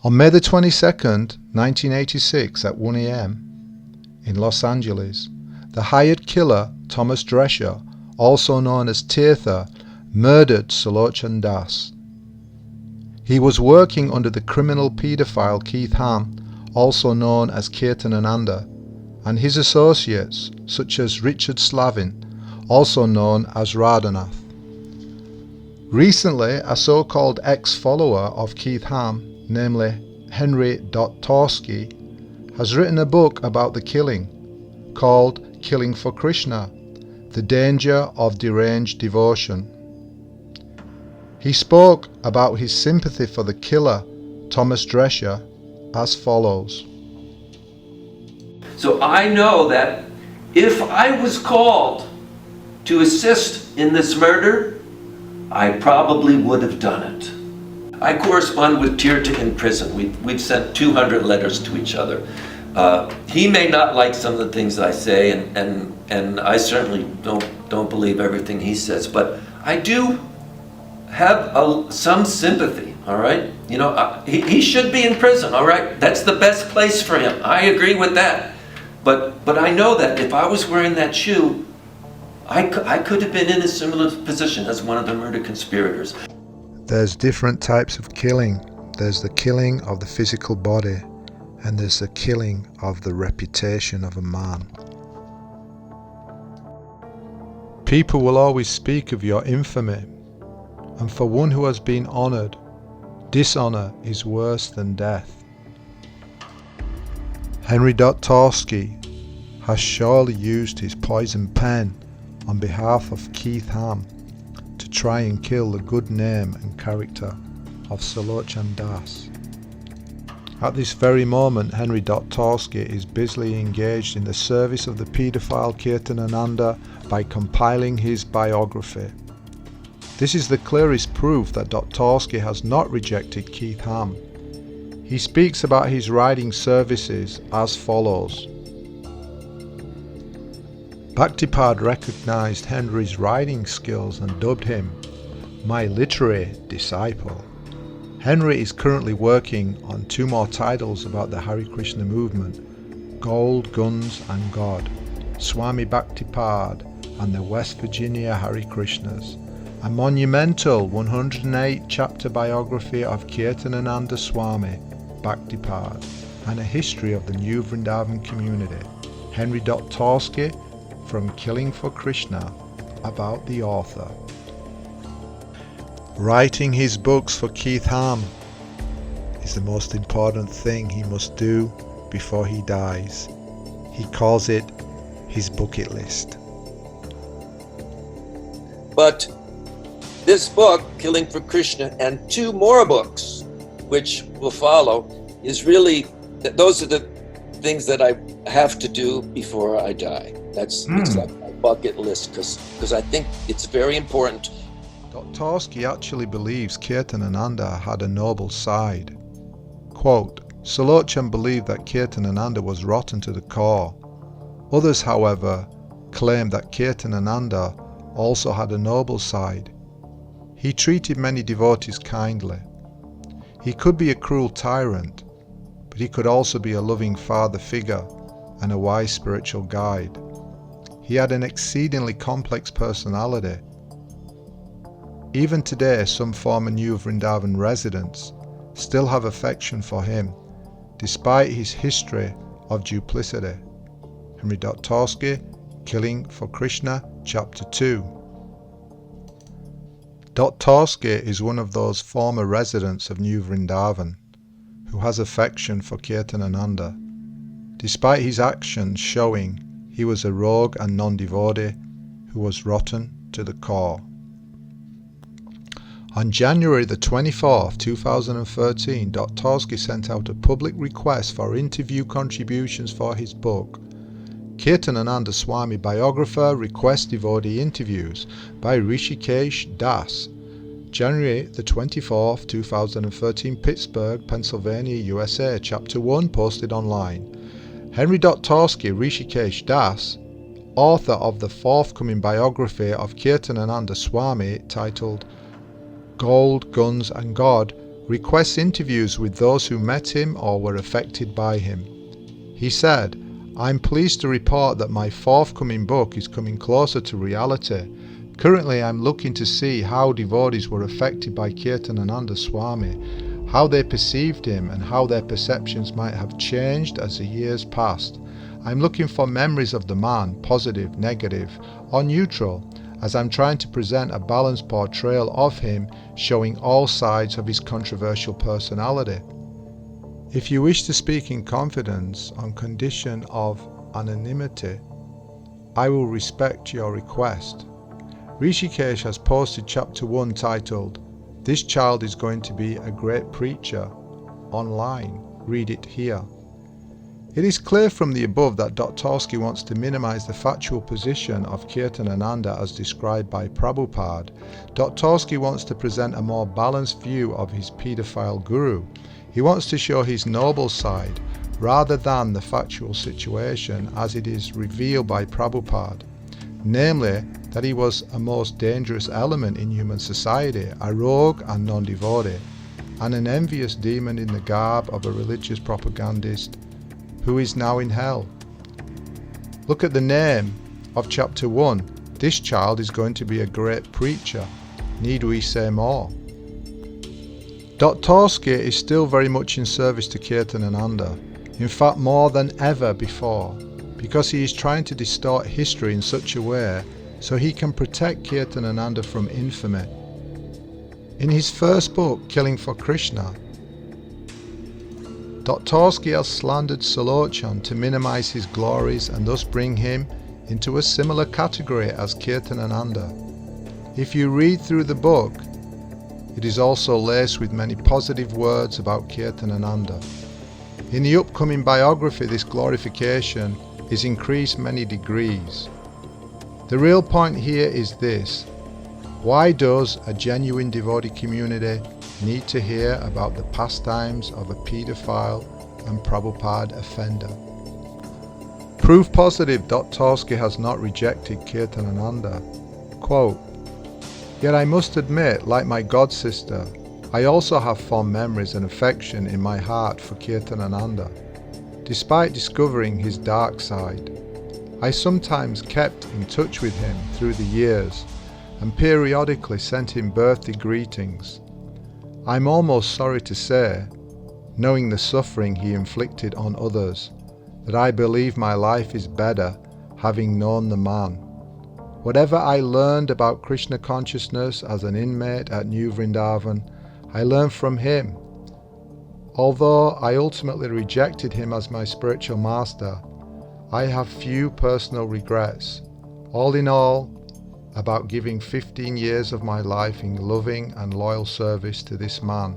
On May the 22nd, 1986 at 1 a.m. in Los Angeles, the hired killer Thomas Drescher, also known as Tirtha, murdered Sulocana Das. He was working under the criminal paedophile Keith Ham, also known as Kirtanananda, and his associates such as Richard Slavin, also known as Radhanath. Recently, a so-called ex-follower of Keith Ham, namely Henry Doktorski, has written a book about the killing, called Killing for Krishna, The Danger of Deranged Devotion. He spoke about his sympathy for the killer, Thomas Drescher, as follows. So I know that if I was called to assist in this murder, I probably would have done it. I correspond with Tirtha in prison. We've sent 200 letters to each other. He may not like some of the things I say, and I certainly don't believe everything he says, but I do have some sympathy, all right? You know, he should be in prison, all right? That's the best place for him. I agree with that. But I know that if I was wearing that shoe, I could have been in a similar position as one of the murder conspirators. There's different types of killing. There's the killing of the physical body, and there's the killing of the reputation of a man. People will always speak of your infamy, and for one who has been honoured, dishonour is worse than death. Henry Doktorski has surely used his poison pen on behalf of Keith Ham to try and kill the good name and character of Sulocana Das. At this very moment, Henry Doktorski is busily engaged in the service of the paedophile Kirtanananda by compiling his biography. This is the clearest proof that Doktorski has not rejected Keith Ham. He speaks about his writing services as follows. Bhaktipada recognized Henry's writing skills and dubbed him my literary disciple. Henry is currently working on 2 more titles about the Hare Krishna movement, Gold, Guns and God, Swami Bhaktipada and the West Virginia Hare Krishnas, a monumental 108-chapter biography of Kirtanananda Swami Bhaktipada, and a history of the New Vrindavan community. Henry Doktorski from Killing for Krishna, about the author. Writing his books for Keith Ham is the most important thing he must do before he dies. He calls it his bucket list. But this book, Killing for Krishna, and 2 more books, which will follow, is really, those are the things that I have to do before I die. It's like my bucket list, because I think it's very important. Doktorski actually believes Kirtanananda had a noble side. Quote, Sulocana believed that Kirtanananda was rotten to the core. Others, however, claim that Kirtanananda also had a noble side. He treated many devotees kindly. He could be a cruel tyrant, but he could also be a loving father figure and a wise spiritual guide. He had an exceedingly complex personality. Even today, some former New Vrindavan residents still have affection for him, despite his history of duplicity. Henry Doktorski, Killing for Krishna, Chapter 2. Doktorski is one of those former residents of New Vrindavan who has affection for Kirtanananda, despite his actions showing he was a rogue and non-devotee who was rotten to the core. On January the 24th, 2013, Doktorski sent out a public request for interview contributions for his book. Kirtanananda Swami biographer requests devotee interviews by Rishikesh Das. January the 24th, 2013, Pittsburgh, Pennsylvania, USA, Chapter 1, posted online. Henry Doktorski, Rishikesh Das, author of the forthcoming biography of Kirtanananda Swami titled Gold, Guns and God, requests interviews with those who met him or were affected by him. He said, "I'm pleased to report that my forthcoming book is coming closer to reality. Currently I'm looking to see how devotees were affected by Kirtanananda Swami, how they perceived him and how their perceptions might have changed as the years passed. I'm looking for memories of the man, positive, negative, or neutral, as I'm trying to present a balanced portrayal of him, showing all sides of his controversial personality. If you wish to speak in confidence on condition of anonymity, I will respect your request." Rishikesh has posted chapter 1 titled, "This child is going to be a great preacher," online. Read it here. It is clear from the above that Doktorski wants to minimize the factual position of Kirtanananda as described by Prabhupada. Doktorski wants to present a more balanced view of his paedophile guru. He wants to show his noble side, rather than the factual situation as it is revealed by Prabhupada, namely that he was a most dangerous element in human society, a rogue and non-devotee, and an envious demon in the garb of a religious propagandist who is now in hell. Look at the name of chapter 1. This child is going to be a great preacher. Need we say more? Doktorski is still very much in service to Kirtanananda, in fact more than ever before, because he is trying to distort history in such a way so he can protect Kirtanananda from infamy. In his first book, Killing for Krishna, Doktorski has slandered Sulocana to minimize his glories and thus bring him into a similar category as Kirtanananda. If you read through the book, it is also laced with many positive words about Kirtanananda. In the upcoming biography, this glorification is increased many degrees. The real point here is this: why does a genuine devotee community need to hear about the pastimes of a paedophile and Prabhupada offender? Proof positive Doktorski has not rejected Kirtanananda. Quote, "Yet I must admit, like my god sister, I also have fond memories and affection in my heart for Kirtanananda. Despite discovering his dark side, I sometimes kept in touch with him through the years and periodically sent him birthday greetings. I'm almost sorry to say, knowing the suffering he inflicted on others, that I believe my life is better having known the man. Whatever I learned about Krishna consciousness as an inmate at New Vrindavan, I learned from him. Although I ultimately rejected him as my spiritual master, I have few personal regrets. All in all, about giving 15 years of my life in loving and loyal service to this man,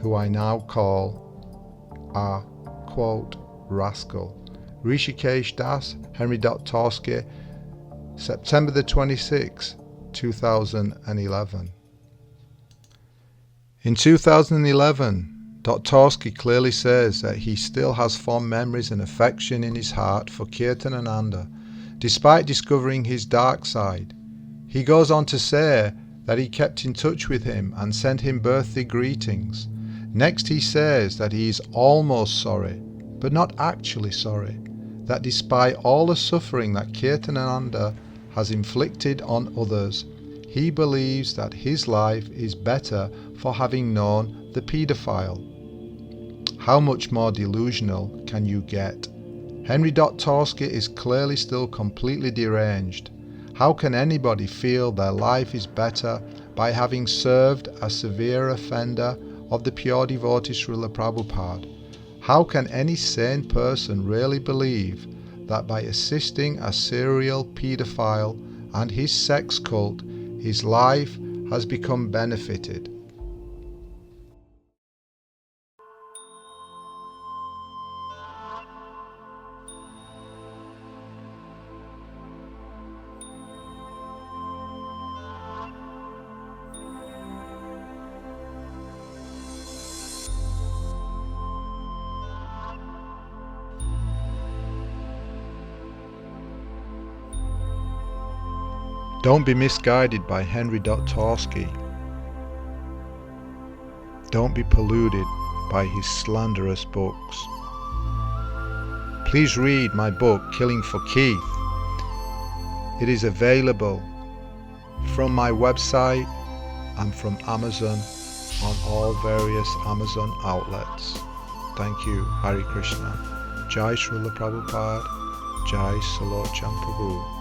who I now call a, quote, rascal." Rishikesh Das, Henry Doktorski, September the 26th, 2011. In 2011, Doktorski clearly says that he still has fond memories and affection in his heart for Kirtanananda, despite discovering his dark side. He goes on to say that he kept in touch with him and sent him birthday greetings. Next he says that he is almost sorry, but not actually sorry, that despite all the suffering that Kirtanananda has inflicted on others, he believes that his life is better for having known the paedophile. How much more delusional can you get? Henry Doktorski is clearly still completely deranged. How can anybody feel their life is better by having served a severe offender of the pure devotee Srila Prabhupada? How can any sane person really believe that by assisting a serial paedophile and his sex cult, his life has become benefited? Don't be misguided by Henry Doktorski. Don't be polluted by his slanderous books. Please read my book, Killing for Keith. It is available from my website and from Amazon on all various Amazon outlets. Thank you. Hare Krishna. Jai Srila Prabhupada. Jai Sulocana Prabhu.